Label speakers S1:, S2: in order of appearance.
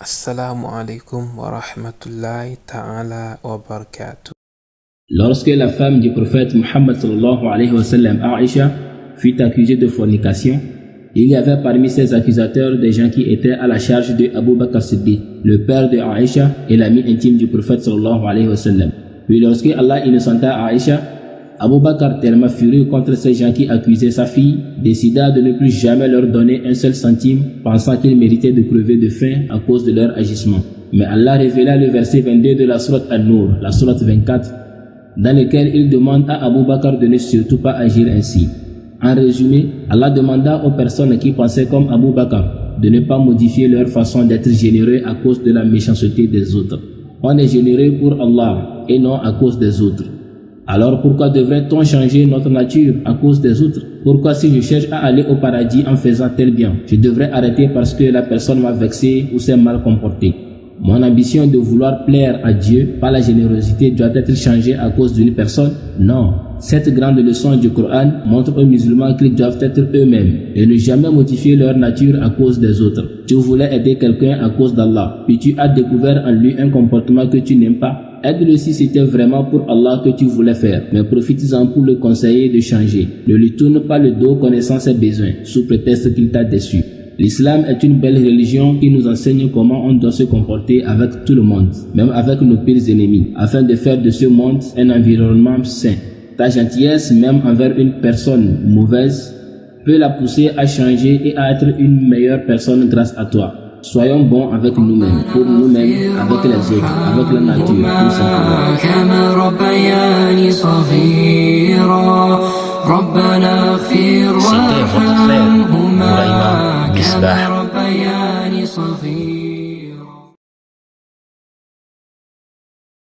S1: Assalamu alaikum wa rahmatullahi ta'ala wa barakatuh.
S2: Lorsque la femme du prophète Muhammad sallallahu alayhi wa sallam, Aïcha, fut accusée de fornication, il y avait parmi ses accusateurs des gens qui étaient à la charge de Abu Bakr Siddiq, le père de Aïcha et l'ami intime du prophète sallallahu alayhi wa sallam. Puis lorsque Allah innocenta Aïcha, Abu Bakr, tellement furieux contre ces gens qui accusaient sa fille, décida de ne plus jamais leur donner un seul centime, pensant qu'ils méritaient de crever de faim à cause de leur agissement. Mais Allah révéla le verset 22 de la sourate An-Nur, la sourate 24, dans lequel il demande à Abu Bakr de ne surtout pas agir ainsi. En résumé, Allah demanda aux personnes qui pensaient comme Abu Bakr de ne pas modifier leur façon d'être généreux à cause de la méchanceté des autres. On est généreux pour Allah et non à cause des autres. Alors pourquoi devrait-on changer notre nature à cause des autres? Pourquoi si je cherche à aller au paradis en faisant tel bien, je devrais arrêter parce que la personne m'a vexé ou s'est mal comportée? Mon ambition de vouloir plaire à Dieu par la générosité doit être changée à cause d'une personne? Non. Cette grande leçon du Coran montre aux musulmans qu'ils doivent être eux-mêmes et ne jamais modifier leur nature à cause des autres. Tu voulais aider quelqu'un à cause d'Allah, puis tu as découvert en lui un comportement que tu n'aimes pas. Aide-le si c'était vraiment pour Allah que tu voulais faire, mais profites-en pour le conseiller de changer. Ne lui tourne pas le dos connaissant ses besoins, sous prétexte qu'il t'a déçu. L'islam est une belle religion qui nous enseigne comment on doit se comporter avec tout le monde, même avec nos pires ennemis, afin de faire de ce monde un environnement sain. Ta gentillesse, même envers une personne mauvaise, peut la pousser à changer et à être une meilleure personne grâce à toi. Soyons bons avec nous-mêmes, pour nous-mêmes, avec les autres, avec la nature, tout simplement.
S3: C'était votre frère, Bouraïma Misbah.